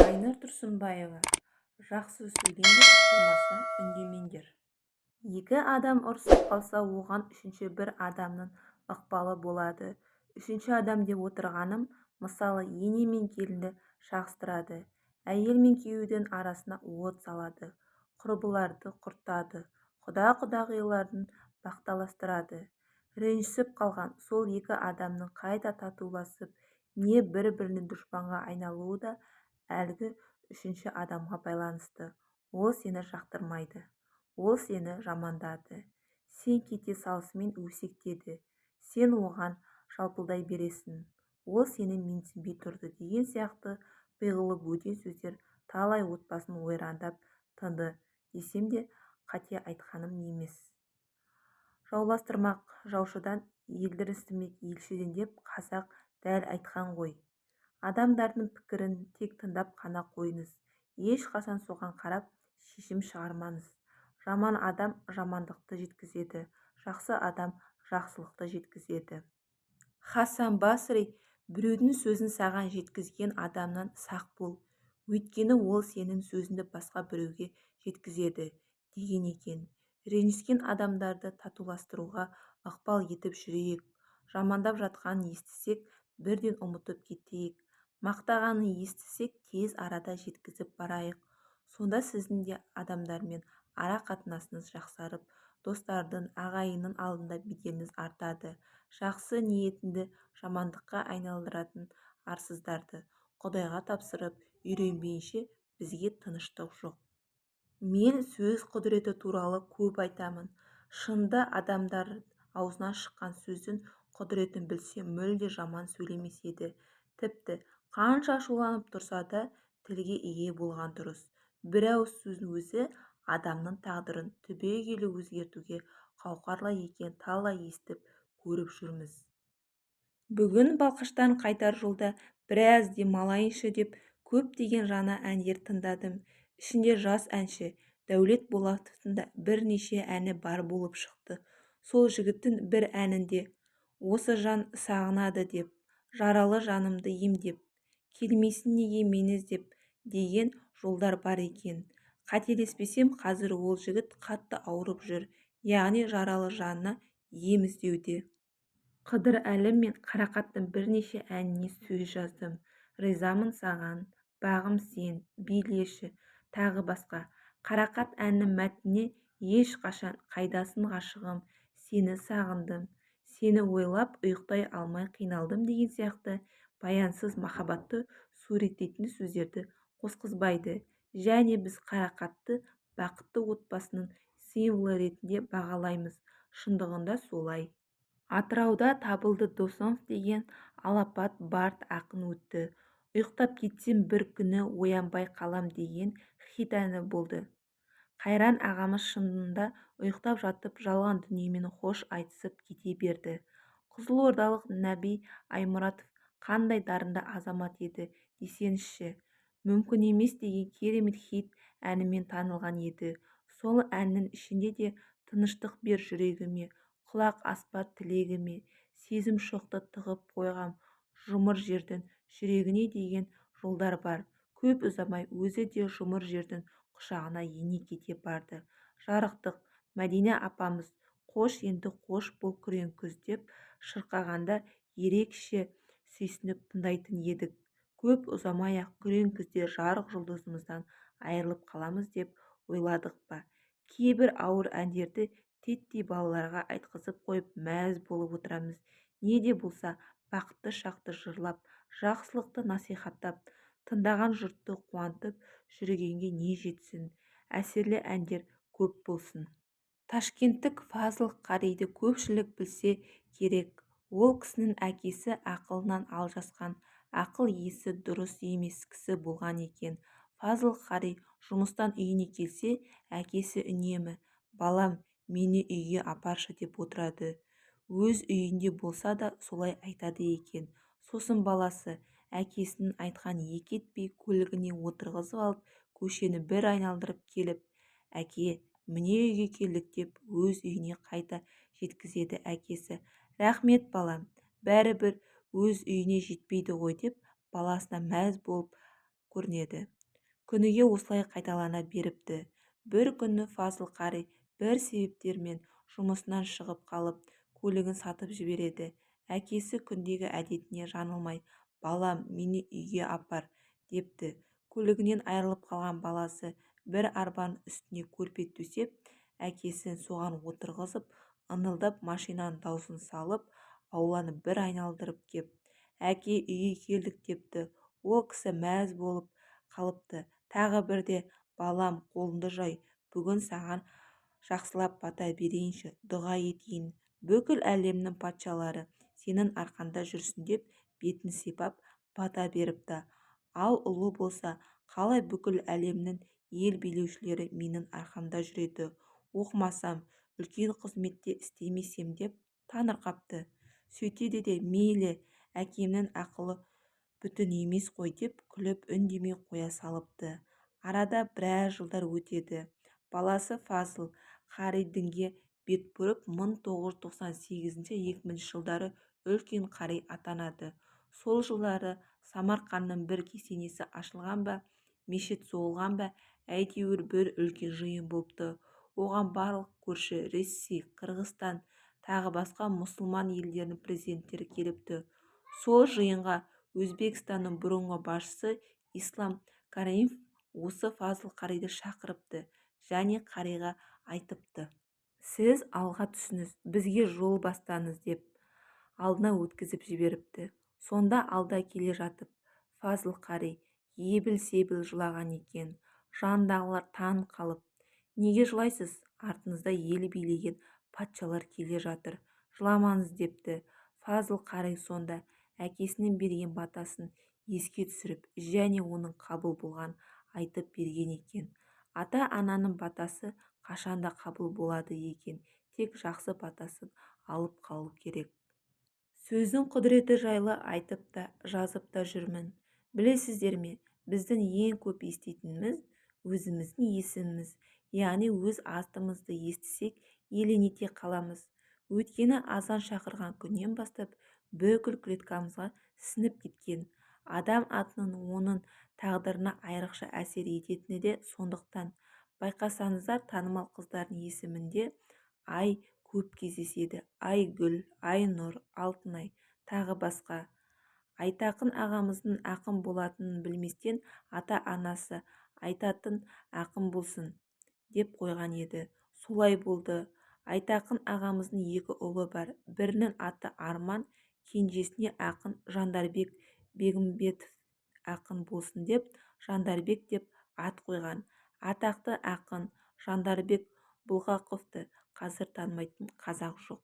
Айнұр Тұрсынбаева: жақсы сөйлеңдер, болмаса үндемеңдер. Екі адам ұрысып қалса, оған үшінші бір адамның ықпалы болады. Үшінші адам деп отырғаным, мысалы, ене мен келінді шағыстырады, әйел мен күйеудің арасына от салады, құрбыларды құртады, құда-құдағилардың бақталастырады. Ренжісіп қалған сол екі адамның қайта татуласып, не бір-бірінің дұшпанға айналуы да әлгі үшінші адамға байланысты. Ол сені жақтырмайды, ол сені жамандады, сен кете салысымен өсектеді, сен оған жалпылдай бересің, ол сені менсінбей тұрды деген сияқты пиғылы бөтен сөздер талай отбасын ойрандап тынды десем де қате айтқаным емес. Жауластырмақ жаушыдан, елдірістірмек елшіден деп қазақ дәл айтқан ғой. Адамдардың пікірін тек тыңдап қана қойыңыз, ешқашан соған қарап шешім шығармаңыз. Жаман адам жамандықты жеткізеді, жақсы адам жақсылықты жеткізеді. Хасан Басри: біреудің сөзін саған жеткізген адамнан сақ бол, өйткені ол сенің сөзіңді басқа біреуге жеткізеді, деген екен. Ренжіскен адамдарды татуластыруға ықпал етіп жүрейік. Жамандап жатқанын естісек, бірден ұмытып кетейік. Мақтағанын естісек, тез арада жеткізіп барайық. Сонда сіздің де адамдармен ара қатынасыңыз жақсарып, достардың, ағайынның алдында беделіңіз артады. Жақсы ниетіңді жамандыққа айналдыратын арсыздарды Құдайға тапсырып, үйренбейінше бізге тыныштық жоқ. Мен сөз құдіреті туралы көп айтамын. Шынында адамдар аузынан шыққан сөздің құдіретін білсе, мүлде жаман сөйлемес еді. Тіпті қанша ашуланып тұрса да тілге ие болған дұрыс. Бір ауыз сөздің өзі адамның тағдырын түбегейлі өзгертуге қауқарлы екен, талай естіп көріп жүрміз. Бүгін Балқаштан қайтар жолда біраз демалайыншы деп көптеген жаңа әндер тыңдадым. Ішінде жас әнші Дәулет Болатовтың да бірнеше әні бар болып шықты. Сол жігіттің бір әнінде «Осы жан сағынады» деп, «Жаралы жанымды емдеп, келмейсің неге мені іздеп» деген жолдар бар екен. Қателеспесем, қазір ол жігіт қатты ауырып жүр, яғни жаралы жанына ем іздеуде. Қыдыр әлім мен Қарақаттың бірнеше әніне сөз жаздым. Ризамын саған, бағым сен, билеші, тағы басқа. Қарақат әнінің мәтініне ешқашан «Қайдасың ғашығым, сені сағындым, сені ойлап ұйықтай алмай қиналдым» деген сияқты баянсыз махаббатты суреттейтін сөздерді қосқызбайды. Және біз Қарақатты бақытты отбасының символы ретінде бағалаймыз. Шындығында солай. Атырауда Табылды Досымов деген алапат бард ақын өтті. «Ұйықтап кетсем бір күні оянбай қалам» деген хит әні болды. Қайран ағамыз шынында ұйықтап жатып жалған дүниемен хош айтысып кете берді. Қызылордалық Нәби Аймұратов қандай дарынды азамат еді десеңізші. «Мүмкін емес» деген керемет хит әнімен танылған еді. Сол әннің ішінде де «Тыныштық бер жүрегіме, құлақ аспа тілегіме, сезім шоқты тығып қойғам жұмыр жердің жүрегіне» деген жолдар бар. Көп ұзамай өзі де жұмыр жердің құшағына ене кете барды. Жарықтық Мәдина апамыз «Қош енді қош бол күрең күз» деп шырқағанда ерекше сүйсініп тыңдайтын едік. Көп ұзамай-ақ күрең күзде жарық жұлдызымыздан айырылып қаламыз деп ойладық па? Кейбір ауыр әндерді титтей балаларға айтқызып қойып мәз болып отырамыз. Не де болса бақытты шақты жырлап, жақсылықты насихаттап, тыңдаған жұртты қуантып жүргенге не жетсін. Әсерлі әндер көп болсын. Ташкенттік Фазыл Қариді көпшілік білсе керек. Ол кісінің әкесі ақылынан алжасқан, ақыл есі дұрыс емес кісі болған екен. Фазыл Қари жұмыстан үйіне келсе, әкесі үнемі «Балам, мені үйге апаршы» деп отырады. Өз үйінде болса да солай айтады екен. Сосын баласы әкесінің айтқан екі етпей көлігіне отырғызып алып, көшені бір айналдырып келіп, «Әке, міне үйге келдік» деп өз үйіне қайта жеткізеді әкесі. «Рахмет балам, бәрібір өз үйіне жетпейді ғой» деп баласына мәз болып көрінеді. Күніге осылай қайталана беріпті. Бір күні Фазыл қари бір себептермен жұмысынан шығып қалып, көлігін сатып жібереді. Әкесі күндегі әдетіне жаңылмай, балам, мені үйге апар, депті. Көлігінен айырылып қалған баласы бір арбаның үстіне көрпе төсеп, әкесін соған отырғызып, ыңылдап машинаның даусын салып, ауланы бір айналдырып кеп, әке, үйге келдік, депті. Ол кісі мәз болып қалыпты. Тағы бірде, балам, қолыңды жай, бүгін саған жақсылап бата берейінші, дұға етейін, бүкіл әлемнің патшалары сенің арқанда жүрсін, деп бетін сипап бата беріпті. Ал ұлы болса, қалай бүкіл әлемнің ел билеушілері менің арқамда жүреді, оқымасам, үлкен қызметте істемесем, деп таңырқапты. Сөйтеді де, мейлі, әкемнің ақылы бүтін емес қой, деп күліп үндемей қоя салыпты. Арада біраз жылдар өтеді. Баласы Фазыл қари дінге бет бұрып 1998-2000 жылдары үлкен қари атанады. Сол жылдары Самарқанның бір кесенесі ашылған ба, мешіт соғылған ба, әйтеуір бір үлкен жиын болыпты. Оған барлық көрші Ресей, Қырғызстан, тағы басқа мұсылман елдерінің президенттері келіпті. Сол жиынға Өзбекстанның бұрынғы басшысы Ислам Каримов осы Фазыл қариды шақырыпты және қариға айтыпты. Сіз алға түсіңіз, бізге жол бастаңыз, деп алдына өткізіп жіберіпті. Сонда алда келе жатып, Фазыл қари ебіл-себіл жылаған екен. Жанындағылар таң қалып, неге жылайсыз? Артыңызда ел билеген патшалар келе жатыр, жыламаңыз, депті. Фазыл қари сонда әкесінің берген батасын еске түсіріп, және оның қабыл болған айтып берген екен. Ата-ананың батасы қашанда қабыл болады екен, тек жақсы батасын алып қалу керек. Сөздің құдіреті жайлы айтып та, жазып та жүрмін. Білесіздер ме, біздің ең көп еститініміз өзіміздің есіміміз, яғни өз атымызды естісек, елең ете қаламыз. Өйткені азан шақырған күннен бастап бүкіл клеткамызға сіңіп кеткен. Адам атының оның тағдырына айрықша әсер ететіні де сондықтан. Байқасаңыздар, танымал қыздардың есімінде ай көп кездеседі. Айгүл, Айнұр, Алтынай, тағы басқа. Айтақын ағамыздың ақын болатынын білместен ата-анасы айтатын ақын болсын, деп қойған еді. Солай болды. Айтақын ағамыздың екі ұлы бар. Бірінің аты Арман, кенжесіне ақын Жандарбек Бегімбетов ақын болсын деп, Жандарбек деп ат қойған. Атақты ақын Жандарбек Бұлғақовты қазір танымайтын қазақ жоқ.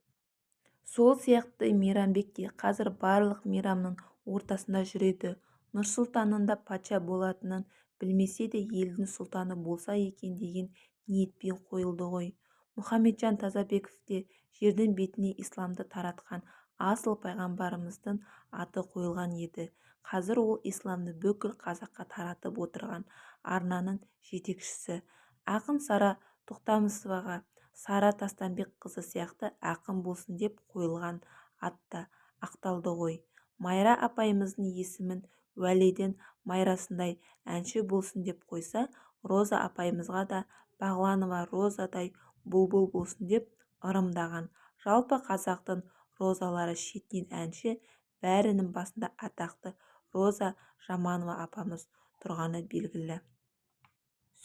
Сол сияқты Мейрамбек те қазір барлық мейрамның ортасында жүреді. Нұрсұлтанның да патша болатынын білмесе де елдің сұлтаны болса екен деген ниетпен қойылды ғой. Мұхамеджан Тазабеков те жердің бетіне исламды таратқан асыл пайғамбарымыздың аты қойылған еді. Қазір ол исламды бүкіл қазаққа таратып отырған арнаның жетекшісі. Ақын Сара Тоқтамысоваға Сара Тастанбек қызы сияқты ақын болсын деп қойылған атта ақталды ғой. Майра апайымыздың есімін уәлидің Майрасындай әнші болсын деп қойса, Роза апайымызға да Бағланова Розадай бұлбұл болсын деп ырымдаған. Жалпы қазақтың розалары шетінен әнші, бәрінің басында атақты Роза Жаманова апамыз тұрғаны белгілі.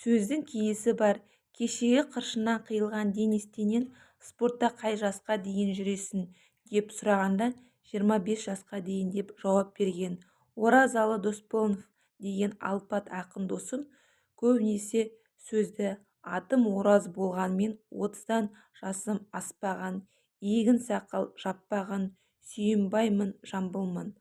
Сөздің киесі бар. Кешегі қыршыннан қиылған Денис Теннен спортта қай жасқа дейін жүресің, деп сұрағанда 25 жасқа дейін деп жауап берген. Оразалы Досполнов деген алпат ақын досым көбінесе сөзді атым Ораз болғанмен 30-дан жасым аспаған, егін сақал жаппаған, сүйінбаймын, жамбылмын,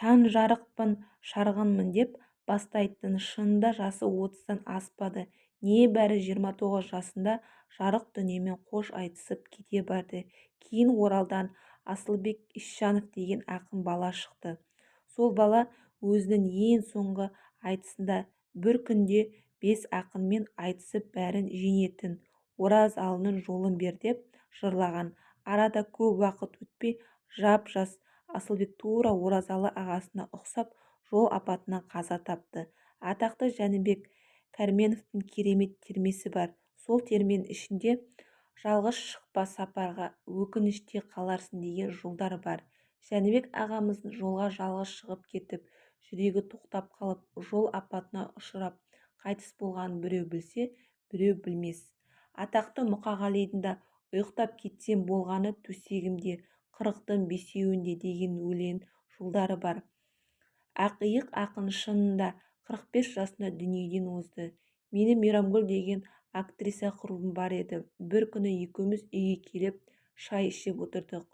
таң жарықпын, шарғынмын деп бастайтын. Шынында жасы 30-дан аспады, небәрі 29 жасында жарық дүниемен қош айтысып кете барды. Кейін Оралдан Асылбек Исжанов деген ақын бала шықты. Сол бала өзінің ең соңғы айтысында бір күнде 5 ақынмен айтысып бәрін жеңетін, Оразалының жолын бер деп жырлаған. Арада көп уақыт өтпей жап-жас Асылбек тура Оразалы ағасына ұқсап жол апатынан қаза тапты. Атақты Жәнібек Кәрменовтің керемет термесі бар. Сол терменің ішінде жалғыз шықпа сапарға, өкініште қаларсың деген жолдар бар. Жәнібек ағамыздың жолға жалғыз шығып кетіп, жүрегі тоқтап қалып, жол апатына ұшырап қайтыс болғанын біреу білсе, біреу білмес. Атақты Мұқағалидың да ұйықтап кетсем болғаны төсегімде, қырықтың бесеуінде деген өлең жолдары бар. Ақиық ақын шынында 45 жасында дүниеден озды. Мені Мейрамгүл деген актриса құрбым бар еді. Бір күні екеуміз үйге келіп шай ішіп отырдық.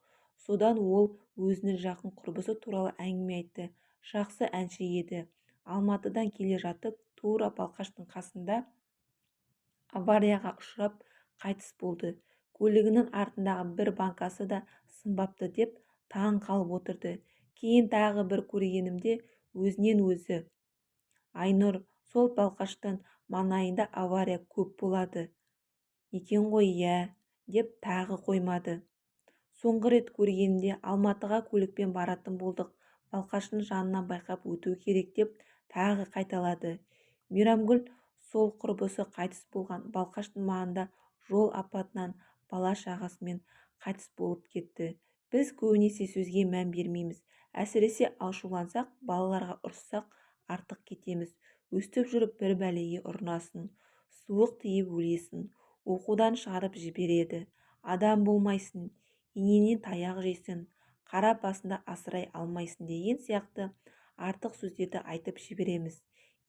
Содан ол өзінің жақын құрбысы туралы әңгіме айтты. Жақсы әнші еді. Алматыдан келе жатып, тура Балқаштың қасында аварияға ұшырап қайтыс болды. Көлігінің артындағы бір банкасы да сынбапты деп таң қалып отырды. Кейін тағы бір көргенімде өзінен өзі: Айнұр, сол Балқаштың маңайында авария көп болады екен ғой, иә, деп тағы қоймады. Соңғы рет көргенімде Алматыға көлікпен баратын болдық, Балқаштың жанынан байқап өту керек деп тағы қайталады. Мейрамгүл сол құрбысы қайтыс болған Балқаштың маңында жол апатынан бала-шағасымен қайтыс болып кетті. Біз көбінесе сөзге мән бермейміз. Әсіресе ашулансақ, балаларға ұрыссақ, артық кетеміз. Өстіп жүріп бір бәлеге ұрынасын, суық тиіп өлесің, оқудан шығарып жібереді. Адам болмайсың, ененен таяқ жейсің, қара басында асырай алмайсың деген сияқты артық сөздерді айтып жібереміз.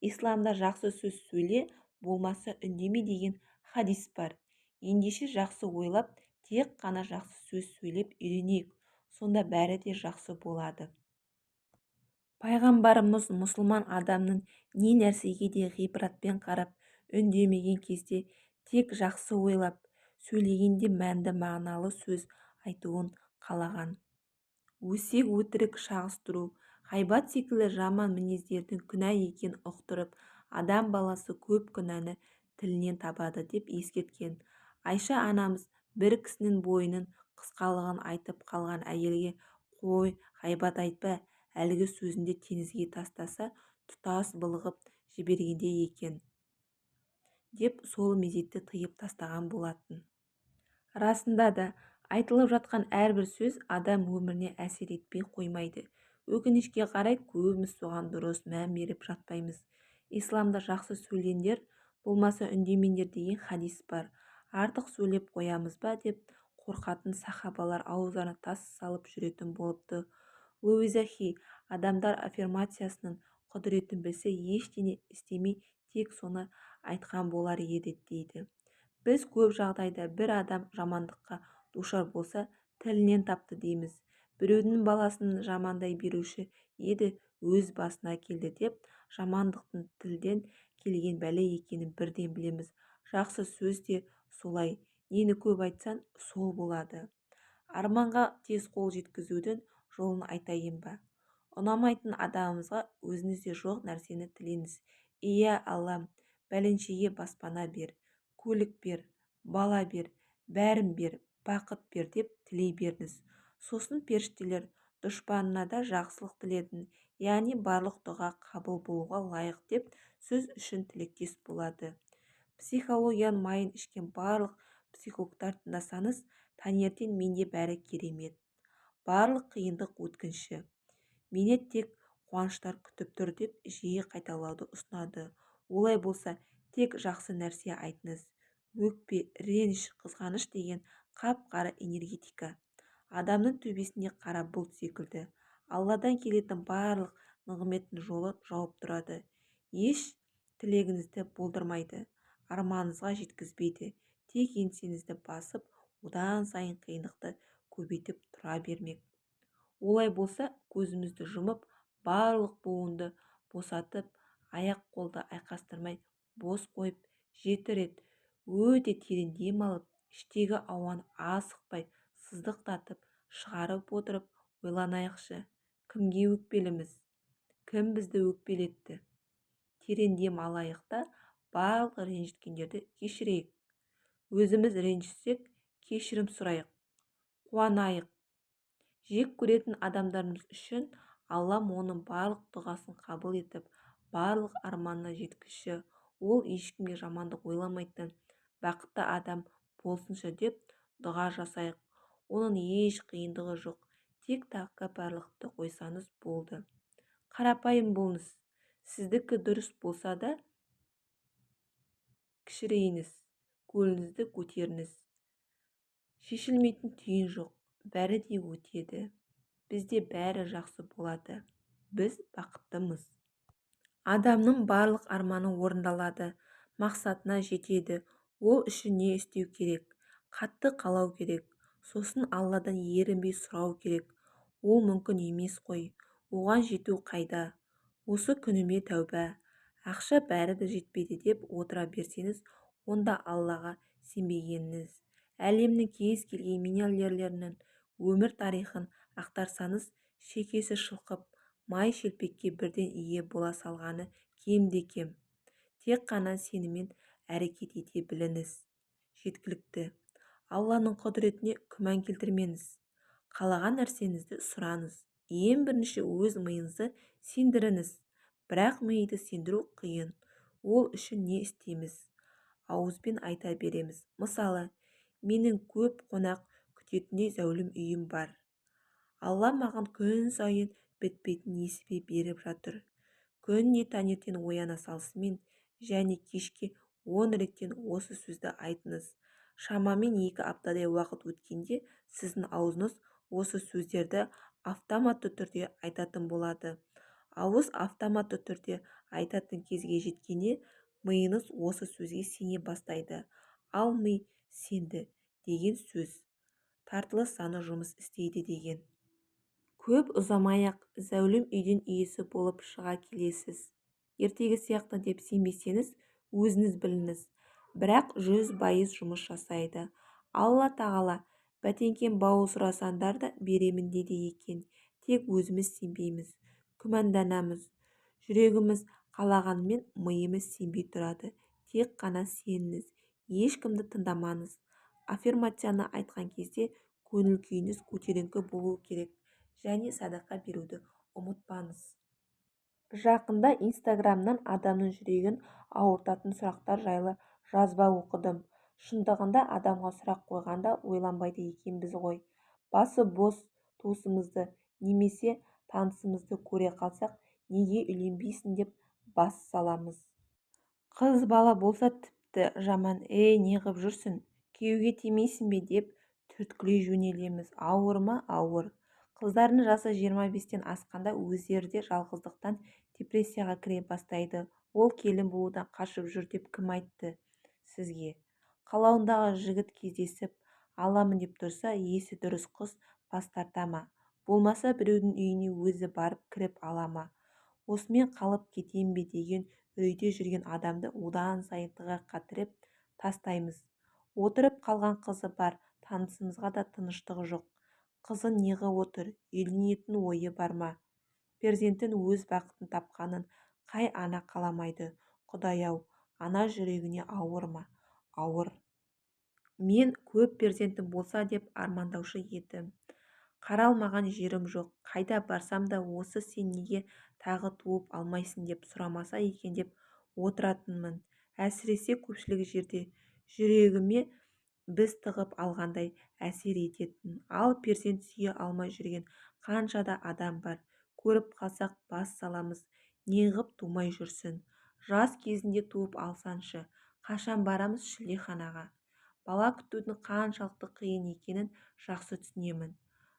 Исламда жақсы сөз сөйле, болмаса үндеме деген хадис бар. Ендеше жақсы ойлап, тек қана жақсы сөз сөйлеп үйренейік. Сонда бәрі де жақсы болады. Пайғамбарымыз мұсылман адамның не нәрсеге де ғибратпен қарап, үндемеген кезде тек жақсы ойлап, сөйлегенде мәнді мағыналы сөз айтуын қалаған. Өсек өтірік шағыстыру, ғайбат секілді жаман мінездердің күнә екенін ұқтырып, адам баласы көп күнәні тілінен табады деп ескерткен. Айша анамыз бір кісінің бойының қысқалығын айтып қалған әйелге: қой, ғайбат айтпа, әлгі сөзінде теңізге тастаса тұтас былығып жібергендей екен, деп сол мезетте тыйып тастаған болатын. Расында да, айтылып жатқан әрбір сөз адам өміріне әсер етпей қоймайды. Өкінішке қарай көбіміз соған дұрыс мән беріп жатпаймыз. Исламда жақсы сөйлеңдер, болмаса үндемеңдер деген хадис бар. Артық сөйлеп қоямыз ба деп қорқатын сахабалар ауыздарына тас салып жүретін болыпты. Луиза Хей адамдар аффирмациясының құдіретін білсе, ештеңе істемей тек соны айтқан болар еді дейді. Біз көп жағдайда бір адам жамандыққа душар болса, тілінен тапты дейміз. Біреудің баласын жамандай беруші еді, өз басына келді деп, жамандықтың тілден келген бәле екенін бірден білеміз. Жақсы сөз де солай. Нені көп айтсан, сол болады. Арманға тез қол жеткізудің жолын айтайын ба? Ұнамайтын адамымызға өзіңізде жоқ нәрсені тілеңіз. Ия Аллам, бәленшеге баспана бер, көлік бер, бала бер, бәрін бер, бақыт бер деп тілей беріңіз. Сосын періштелер дұшпанына да жақсылық тіледің, яғни барлық дұға қабыл болуға лайық деп сөз үшін тілектес болады. Психологияның майын ішкен барлық психологтар тыңдасаңыз, таңертең менде бәрі керемет, барлық қиындық өткінші, мені тек қуаныштар күтіп тұр деп жиі қайталауды ұсынады. Олай болса, тек жақсы нәрсе айтыңыз. Өкпе, реніш, қызғаныш деген қап-қара энергетика. Адамның төбесінде қара бұлт секілді. Алладан келетін барлық нығметтің жолы жауып тұрады. Еш тілегіңізді болдырмайды, арманыңызға жеткізбейді. Тек еңсеңізді басып, одан сайын қиындықты көбейтіп тұра бермек. Олай болса, көзімізді жұмып, барлық буынды босатып, аяқ-қолды айқастырмай бос қойып, 7 рет өте терең дем алып, іштегі ауаны асықпай сыздықтатып шығарып отырып ойланайықшы. Кімге өкпеліміз? Кім бізді өкпелетті? Терең дем алайық та барлық ренжіткендерді кешірейік. Өзіміз ренжісек, кешірім сұрайық, қуанайық. Жек көретін адамдарымыз үшін аллам оның барлық дұғасын қабыл етіп, барлық арманына жеткізші. Ол ешкімге жамандық ойламайтын бақытты адам болсыншы деп дұға жасайық. Оның еш қиындығы жоқ. Тек тәкаппарлықты қойсаңыз болды. Қарапайым болыңыз. Сіздікі дұрыс болса да кішірейіңіз, көңіліңізді көтеріңіз. Шешілмейтін түйін жоқ. Бәрі де өтеді. Бізде бәрі жақсы болады. Біз бақыттымыз. Адамның барлық арманы орындалады, мақсатына жетеді. Ол үшін не істеу керек? Қатты қалау керек. Сосын Алладан ерінбей сұрау керек. Ол мүмкін емес қой. Оған жету қайда? Осы күніме тәуба. Ақша бәрібір жетпейді деп отыра берсеңіз, онда Аллаға сенбегеніңіз. Әлемнің кез келген миллионерлерінің өмір тарихын ақтарсаңыз, шекесі шылқып, май шелпекке бірден ие бола салғаны кем-де-кем. Тек қана сеніммен әрекет ете біліңіз. Жеткілікті. Алланың құдіретіне күмән келтірмеңіз. Қалаған нәрсеңізді сұраңыз. Ең бірінші өз миыңызды сендіріңіз. Бірақ миды сендіру қиын. Ол үшін не істейміз? Ауызбен айта береміз. Мысалы, менің көп қонақ күтетіндей зәулім үйім бар. Алла маған күн сайын бітпейтін несібе беріп жатыр. Күнде таңертең ояна салысымен және кешке 10 реттен осы сөзді айтыңыз. Шамамен 2 аптадай уақыт өткенде сіздің аузыңыз осы сөздерді автоматты түрде айтатын болады. Ауыз автоматты түрде айтатын кезге жеткенде миыңыз осы сөзге сене бастайды. Ал ми сенді деген сөз. Тартылыс заңы жұмыс істейді деген. Көп ұзамай-ақ зәулім үйдің иесі болып шыға келесіз. Ертегі сияқты деп сенбесеңіз, өзіңіз біліңіз. Бірақ 100% жұмыс жасайды. Алла тағала бәтеңкем бауы сұрасаңдар да беремін деді екен. Тек өзіміз сенбейміз, күмәнданамыз. Жүрегіміз қалағанмен миымыз сенбей тұрады. Тек қана сеніңіз. Ешкімді тыңдамаңыз. Аффирмацияны айтқан кезде көңіл күйіңіз көтеріңкі болу керек. Және садақа беруді ұмытпаңыз. Жақында Инстаграмнан адамның жүрегін ауыртатын сұрақтар жайлы жазба оқыдым. Шындығында адамға сұрақ қойғанда ойланбайды екенбіз ғой. Басы бос туысымызды немесе танысымызды көре қалсақ, неге үйленбейсің деп бас саламыз. Қыз бала болса тіпті жаман, неғып жүрсің, күйеуге тимейсің бе деп түрткілей жөнелеміз. Ауыр ма? Ауыр. Қыздардың жасы 25-тен асқанда өздері де жалғыздықтан депрессияға кіре бастайды. Ол келін болудан қашып жүр деп кім айтты сізге? Қалауындағы жігіт кездесіп аламын деп тұрса, есі дұрыс қыз бас тарта ма? Болмаса біреудің үйіне өзі барып кіріп ала ма? Осымен қалып кетем бе деген үрейде жүрген адамды одан сайын тығырыққа тіреп тастаймыз. Отырып қалған қызы бар танысымызға да тыныштығы жоқ. Қызын неғып отыр, үйленетін ойы бар ма? Перзентін өз бақытын тапқанын қай ана қаламайды? Құдай-ау, ана жүрегіне ауыр ма? Ауыр. Мен көп перзентім болса деп армандаушы едім. Қаралмаған жерім жоқ. Қайда барсам да осы сен неге тағы туып алмайсың деп сұрамаса екен деп отыратынмын. Әсіресе көпшілік жерде жүрегіме біз тығып алғандай әсер ететін. Ал перзент сүйе алмай жүрген қанша да адам бар. Көріп қалсақ бас саламыз. Неғып тумай жүрсің? Жас кезінде туып алсаншы. Қашан барамыз шілдеханаға? Бала күтудің қаншалықты қиын екенін жақсы түсінемін.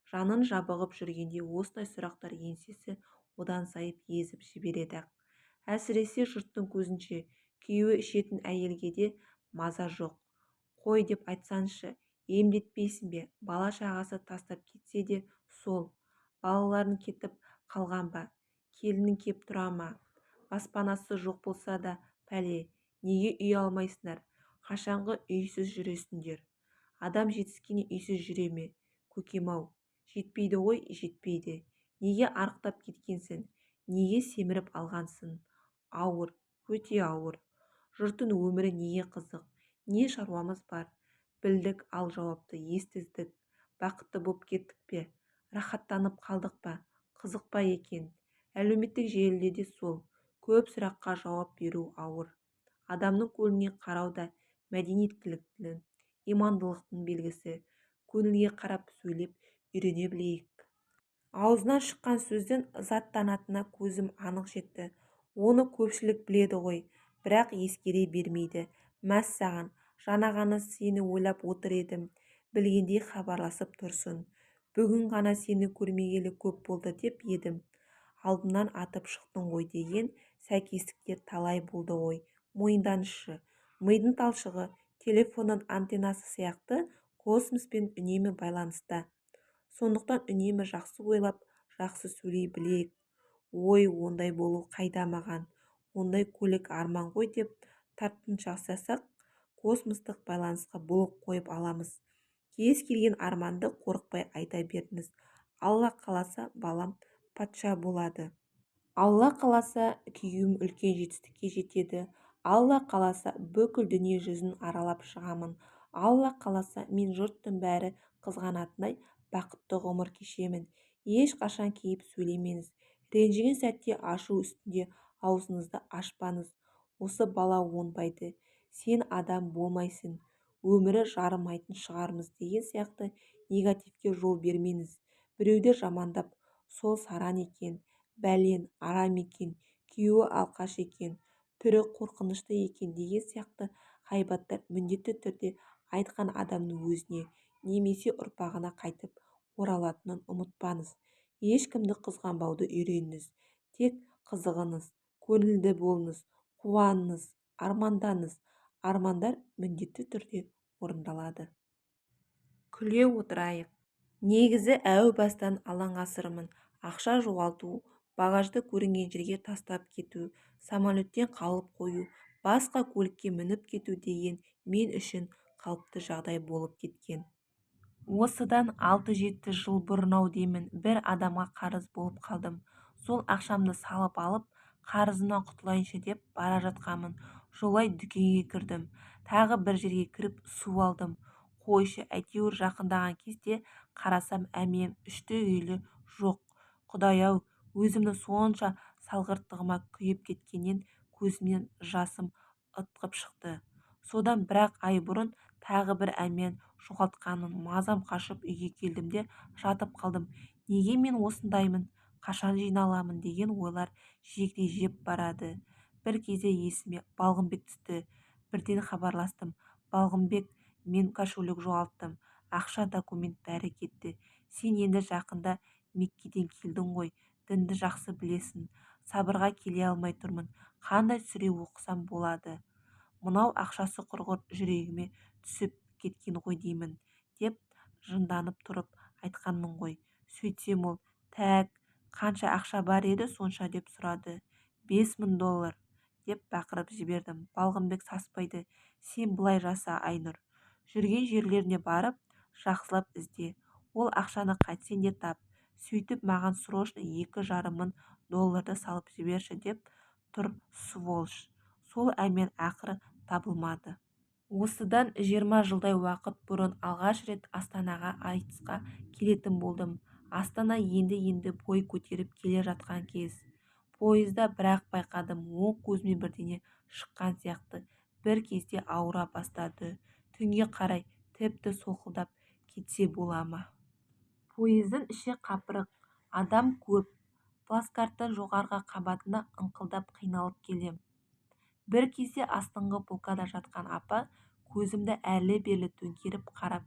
Жанын жабығып жүргенде осындай сұрақтар еңсесі одан сайып езіп жібереді. Әсіресе жұрттың көзінше күйеуі ішетін әйелге де маза жоқ. Қой деп айтсаншы, емдетпейсің бе? Бала-шағасы тастап кетсе де сол. Балаларын кетіп қалған ба? Келінің кеп тұра ма? Баспанасы жоқ болса да пәле, неге үй алмайсыңдар? Қашанғы үйсіз жүресіңдер? Адам жетіскене үйсіз жүре ме? Көкем-ау, жетпейді ғой, жетпейді. Неге арықтап кеткенсің? Неге семіріп алғансың? Ауыр, өте ауыр. Жұрттың өмірі неге қызық? Не шаруамыз бар? Білдік, ал жауапты естіздік. Бақытты боп кеттік пе? Рахаттанып қалдық па? қызықпай екен. Әлеуметтік желіде де сол. Көп сұраққа жауап беру ауыр. Адамның көңіліне қарау да мәдениеттіліктің, имандылықтың белгісі. Көңілге қарап сөйлеп үйрене білейік. Аузынан шыққан сөздің заттанатынына көзім анық жетті. Оны көпшілік біледі ғой, бірақ ескере бермейді. Мәссаған, жаңа ғана сені ойлап отыр едім. Білгендей хабарласып тұрсын. Бүгін ғана сені көрмегелі көп болды деп едім. Алдымнан атып шықтың ғой деген сәйкестіктер талай болды ғой. Мойынданышы, мидың талшығы, телефонның антеннасы сияқты космоспен үнемі байланыста. Сондықтан үнемі жақсы ойлап, жақсы сөйлей білейік. Ой, ондай болу қайда маған? Ондай көлік арман ғой деп тартынып жасасақ, космостық байланысқа блок қойып аламыз. Кез келген арманды қорықпай айта беріңіз. Алла қаласа балам патша болады. Алла қаласа күйеуім үлкен жетістікке жетеді. Алла қаласа бүкіл дүние жүзін аралап шығамын. Алла қаласа мен жұрттың бәрі қызғанатындай бақытты ғұмыр кешемін. Ешқашан кейіп сөйлемеңіз. Ренжіген сәтте ашу үстінде аузыңызды ашпаңыз. Осы бала оңбайды. Сен адам болмайсың. Өмірі жарымайтын шығармыз деген сияқты негативке жол бермеңіз. Біреуді жамандап, сол саран екен, бәлен арам екен, күйеуі алқаш екен, түрі қорқынышты екен деген сияқты ғайбаттар міндетті түрде айтқан адамның өзіне немесе ұрпағына қайтып оралатынын ұмытпаңыз. Ешкімді қызғанбауды үйреніңіз. Тек қызығыңыз, көңілді болыңыз, қуаныңыз, армандаңыз. Армандар міндетті түрде орындалады. Күле отырайық. Негізі әу бастан алаңасырмын. Ақша жоғалту, багажды көрінген жерге тастап кету, самолеттен қалып қою, басқа көлікке мініп кету деген мен үшін қалыпты жағдай болып кеткен. Осыдан 6-7 жыл бұрын-ау деймін, бір адамға қарыз болып қалдым. Сол ақшамды салып алып, қарызымнан құтылайыншы деп бара жатқанмын. Жолай дүкенге кірдім. Тағы бір жерге кіріп су алдым. Қойшы, әйтеуір жақындаған кезде қарасам әмиям үшті-үйлі жоқ. Құдай-ау, өзімді сонша салғырттығыма күйіп кеткеннен көзімнен жасым ытқып шықты. Содан бір-ақ ай бұрын тағы бір әмиям жоғалтқанын мазам қашып үйге келдім де жатып қалдым. Неге мен осындаймын? Қашан жиналамын деген ойлар жиектей жеп барады. Бір кезде есіме Балғынбек түсті. Бірден хабарластым. Балғынбек, мен кошелек жоғалттым. Ақша, документ бәрі кетті. Сен енді жақында Меккеден келдің ғой. Дінді жақсы білесің. Сабырға келе алмай тұрмын. Қандай сүре оқысам болады? Мынау ақшасы құрғыр жүрегіме түсіп кеткен ғой деймін деп жынданып тұрып айтқанмын ғой. Сөйтсем ол, тәк, қанша ақша бар еді сонша деп сұрады. $5000 деп бақырып жібердім. Балғынбек саспайды. Сен былай жаса, Айнұр. Жүрген жерлеріне барып, жақсылап ізде. Ол ақшаны қайтсең де тап. Сөйтіп маған срочно $2,500 салып жіберші деп тұр, сволыш. Сол әмен ақыры табылмады. Осыдан 20 жылдай уақыт бұрын алғаш рет Астанаға айтысқа келетін болдым. Астана енді бой көтеріп келе жатқан кез. Пойызда бірақ байқадым, оң көзіме бірдеңе шыққан сияқты. Бір кезде ауыра бастады. Түнге қарай тіпті солқылдап кетсе бола ма? Пойыздың іші қапырық, адам көп. Плацкарттың жоғарғы қабатына ыңқылдап қиналып келем. Бір кезде астыңғы полкада жатқан апа көзімді әрлі-берлі төңкеріп қарап,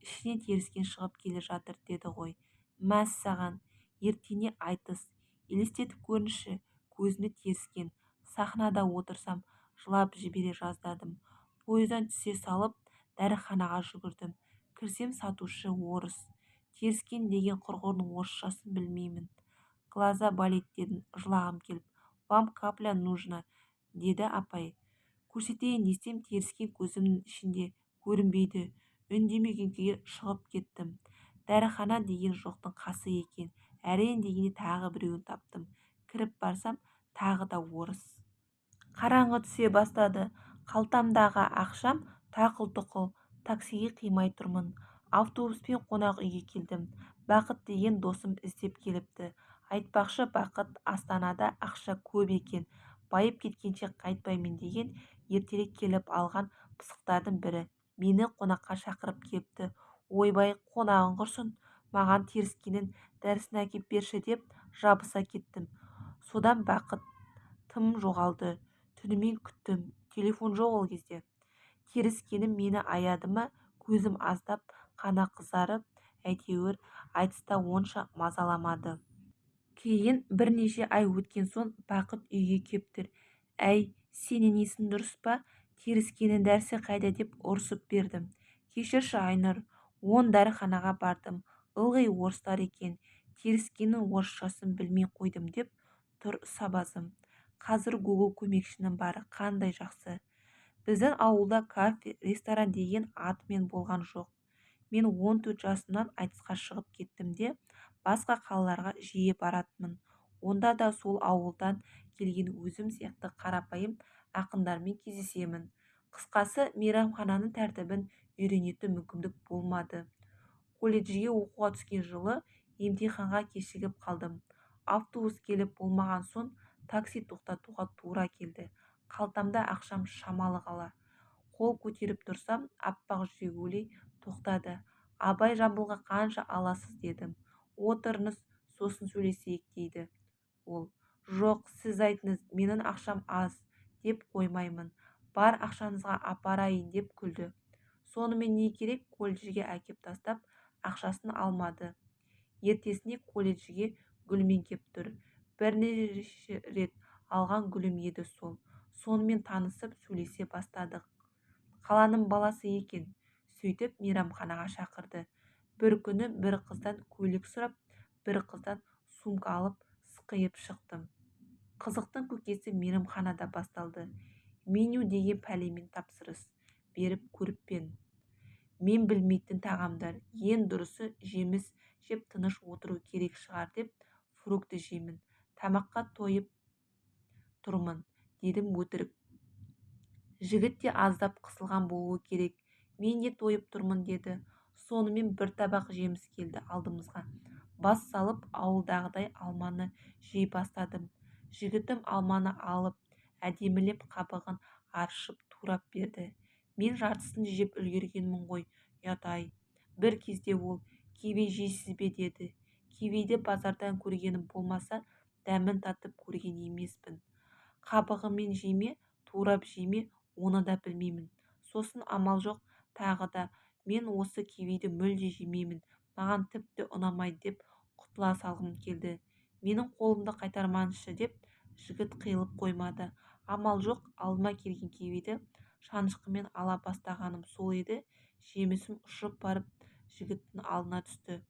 ішінен теріскен шығып келе жатыр деді ғой. Мәссаған, ертеңіне айтыс, елестетіп көріңізші, көзімді теріскен. Сахнада отырсам жылап жібере жаздадым. Пойыздан түсе салып дәріханаға жүгірдім. Кірсем сатушы орыс. Теріскен деген құрғырдың орысшасын білмеймін. Глаза болит дедім жылағым келіп. Вам капля нужна, деді апай. Көрсетейін десем теріскен көзімнің ішінде көрінбейді. Үндемей күйге шығып кеттім. Дәріхана деген жоқтың қасы екен. Әрең дегенде тағы біреуін таптым. Кіріп барсам тағы да орыс. Қараңғы түсе бастады. Қалтамдағы ақшам тақыл-тұқыл. Таксиге қимай тұрмын. Автобуспен қонақ үйге келдім. Бақыт деген досым іздеп келіпті. Айтпақшы Бақыт Астанада ақша көп екен, байып кеткенше қайтпаймын деген ертерек келіп алған пысықтардың бірі мені қонаққа шақырып кепті. Ойбай, қонағың құрсын, маған теріскеннің дәрісін әкеп берші деп жабыса кеттім. Содан Бақыт тым жоғалды. Түнімен күттім, телефон жоқ ол кезде. Теріскенім мені аяды ма, көзім аздап қана қызарып, әйтеуір айтыста онша мазаламады. Кейін бірнеше ай өткен соң Бақыт үйге кеп тұр. Әй, сенің есің дұрыс па? Теріскеннің дәрісі қайда деп ұрсып бердім. Кешірші Айнұр, дәріханаға бардым. Ылғи орыстар екен. Теріскеннің орысшасын білмей қойдым деп тұр сабазым. Қазір Google көмекшінің бары қандай жақсы. Біздің ауылда кафе, ресторан деген атымен болған жоқ. Мен 14 жасымнан айтысқа шығып кеттім де, басқа қалаларға жиі баратынмын. Онда да сол ауылдан келген өзім сияқты қарапайым ақындармен кездесемін. Қысқасы, мейрамхананың тәртібін үйренетін мүмкіндік болмады. Колледжге оқуға түскен жылы емтиханға кешігіп қалдым. Автобус келіп болмаған соң такси тоқтатуға тура келді. Қалтамда ақшам шамалы қала. Қол көтеріп тұрсам, аппақ «Жигули» тоқтады. Абай, Жамбылға қанша аласыз дедім. Отырыңыз, сосын сөйлесейік дейді ол. Жоқ, сіз айтыңыз, менің ақшам аз деп қоймаймын. Бар ақшаңызға апарайын деп күлді. Сонымен не керек, колледжге әкеп тастап, ақшасын алмады. Ертесіне колледжге гүлмен кеп тұр. Бірнеше рет алған гүлім еді сол. Сонымен танысып сөйлесе бастадық. Қаланың баласы екен. Сөйтіп мейрамханаға шақырды. Бір күні бір қыздан көйлек сұрап, бір қыздан сумка алып сықиып шықтым. Қызықтың көкесі мейрамханада басталды. Меню деген пәлемен тапсырыс беріп көріппен. Мен білмейтін тағамдар, ең дұрысы жеміс жеп тыныш отыру керек шығар деп фрукты жеймін. Тамаққа тойып тұрмын, дедім өтірік. Жігіт те аздап қысылған болуы керек. Мен де тойып тұрмын деді. Сонымен бір табақ жеміс келді алдымызға. Бас салып ауылдағыдай алманы жей бастадым. Жігітім алманы алып, әдемілеп қабығын аршып турап берді. Мен жартысын жеп үлгергенмін ғой, ұят-ай. Бір кезде ол, киви жейсіз бе деді. Кивиді базардан көргенім болмаса, дәмін татып көрген емеспін. Қабығымен жеме, турап жеме, оны да білмеймін. Сосын амал жоқ, тағы да, мен осы кивиді мүлде жемеймін, маған тіпті ұнамайды деп құтыла салғым келді. Менің қолымды қайтармаңызшы деп жігіт қиылып қоймады. Амал жоқ, алдыма келген кивиді шанышқымен ала бастағаным сол еді, жемісім ұшып барып жігіттің алдына түсті.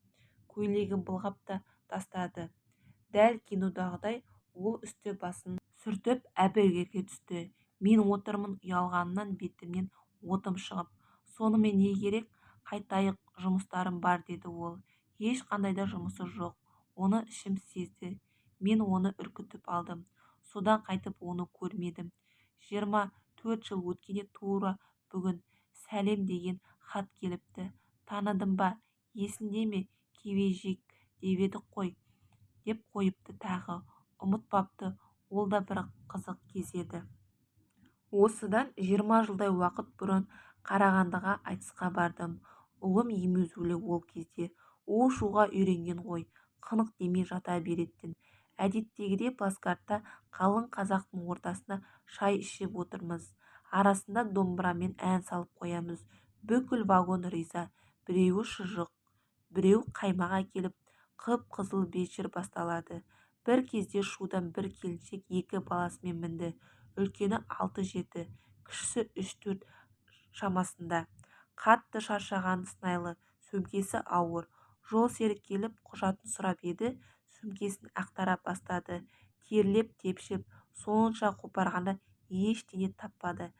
Көйлегін былғап та тастады. Дәл кинодағыдай ол үсті басын сүртіп әбігерге түсті. Мен отырмын, ұялғанымнан бетімнен отым шығып. Сонымен не керек, қайтайық, жұмыстарым бар деді ол. Ешқандай да жұмысы жоқ. Оны ішім сезді. Мен оны үркітіп алдым. Содан қайтып оны көрмедім. 24 жыл өткенде тура бүгін сәлем деген хат келіпті. Таныдым ба? Есіңде ме? Киви жек деп едік қой, деп қойыпты тағы. Ұмытпапты, ол да бір қызық кез еді. Осыдан 20 жылдай уақыт бұрын Қарағандыға айтысқа бардым. Ұлым емізулі ол кезде. У-шуға үйренген ғой, қынық демей жата беретін. Әдеттегідей плацкартта қалың қазақтың ортасында шай ішіп отырмыз. Арасында домбырамен ән салып қоямыз. Бүкіл вагон риза. Біреуі шұжық, біреу қаймақ әкеліп, қып-қызыл вечер басталады. Бір кезде шудан бір келіншек екі баласымен мінді. Үлкені 6-7, кішісі 3-4 шамасында. Қатты шаршаған сыңайлы, сөмкесі ауыр. Жол серік келіп құжатын сұрап еді, сөмкесін ақтара бастады. Терлеп тепшіп, сонша қопарғанда ештеңе таппады.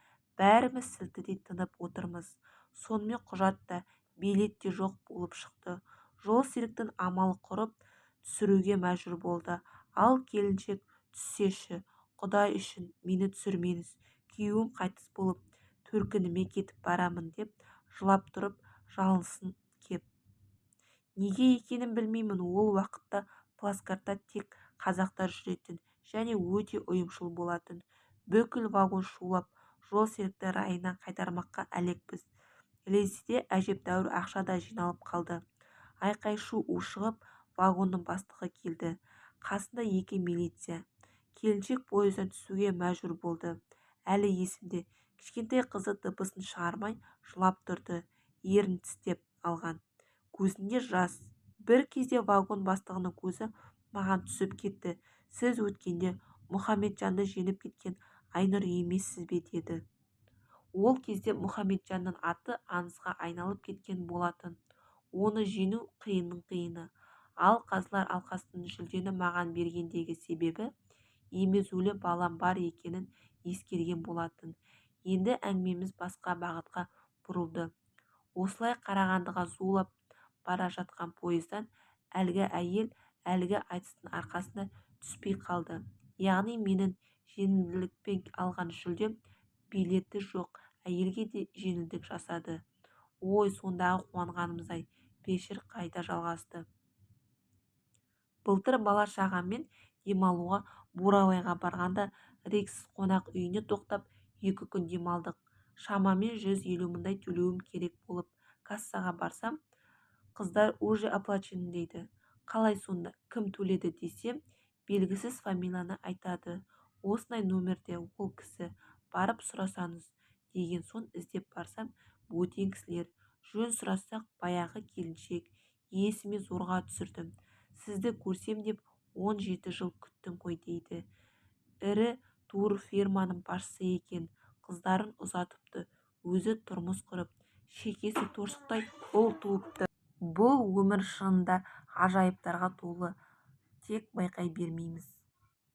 Бәріміз сілтідей тынып отырмыз. Сонымен құжат та, билет те жоқ болып шықты. Жол серіктің амалы құрып түсіруге мәжбүр болды. Ал келіншек, түссеші, Құдай үшін мені түсірмеңіз, күйеуім қайтыс болып төркініме кетіп барамын деп жылап тұрып жалынсын кеп. Неге екенін білмеймін, ол уақытта плацкартта тек қазақтар жүретін және өте ұйымшыл болатын. Бүкіл вагон шулап жолсерікті райына қайтармаққа әлекпіз. Лезде әжептәуір ақша да жиналып қалды. Айқай-шу ушығып, вагонның бастығы келді. Қасында 2 милиция. Келіншек пойыздан түсуге мәжбүр болды. Әлі есімде. Кішкентай қызы дыбысын шығармай жылап тұрды. Ерін тістеп алған. Көзінде жас. Бір кезде вагон бастығының көзі маған түсіп кетті. Сіз өткенде Мұхаметжанды жеңіп кеткен Айнұр емессіз бе деді. Ол кезде Мұхаметжанның аты аңызға айналып кеткен болатын. Оны жеңу қиынның қиыны. Ал қазылар алқасының жүлдені маған бергендегі себебі емізулі балам бар екенін ескерген болатын. Енді әңгімеміз басқа бағытқа бұрылды. Осылай Қарағандыға зулап бара жатқан пойыздан әлгі әйел әлгі айтыстың арқасында түспей қалды. Яғни менің жеңілдікпен алған жүлдем билеті жоқ әйелге де жеңілдік жасады. Ой, сондағы қуанғанымыз-ай. Вечер қайта жалғасты. Былтыр бала-шағаммен демалуға Бурабайға барғанда Рикс қонақ үйіне тоқтап 2 күн демалдық. Шамамен 150 мыңдай төлеуім керек болып кассаға барсам, қыздар уже оплачено дейді. Қалай сонда, кім төледі десем, белгісіз фамилияны айтады. Осындай нөмерде ол кісі, барып сұрасаңыз деген соң іздеп барсам, бөтен кісілер. Жөн сұрасақ, баяғы келіншек. Есіме зорға түсірдім. Сізді көрсем деп 17 жыл күттім ғой дейді. Ірі турфирманың басшысы екен. Қыздарын ұзатыпты. Өзі тұрмыс құрып, шекесі торсықтай ұл туыпты. Бұл өмір шынында ғажайыптарға толы. Тек байқай бермейміз.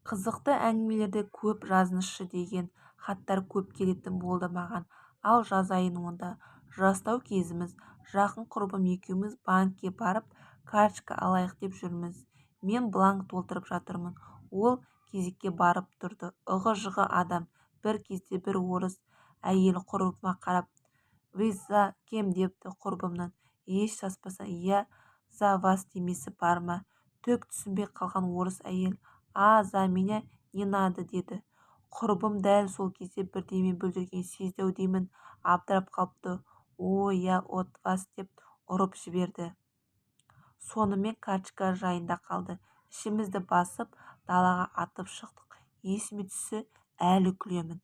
Қызықты әңгімелерді көп жазыңызшы деген хаттар көп келетін болды маған. Ал жазайын онда. Жастау кезіміз, жақын құрбым екеуміз банкке барып, карточка алайық деп жүрміз. Мен бланк толтырып жатырмын. Ол кезекке барып тұрды. Ығы-жығы адам. Бір кезде бір орыс әйелі құрбыма қарап, «Вы за кем?» депті. Құрбымнан еш саспастан «Я за вас» демесі бар ма? Түк түсінбей қалған орыс әйел «А за меня не надо» деді. Құрбым дәл сол кезде бірдеме бүлдірген сезді-ау деймін, абдырап қалыпты. «О, я от вас» деп ұрып жіберді. Сонымен карточка жайында қалды. Ішімізді басып далаға атып шықтық. Есіме түссе әлі күлемін.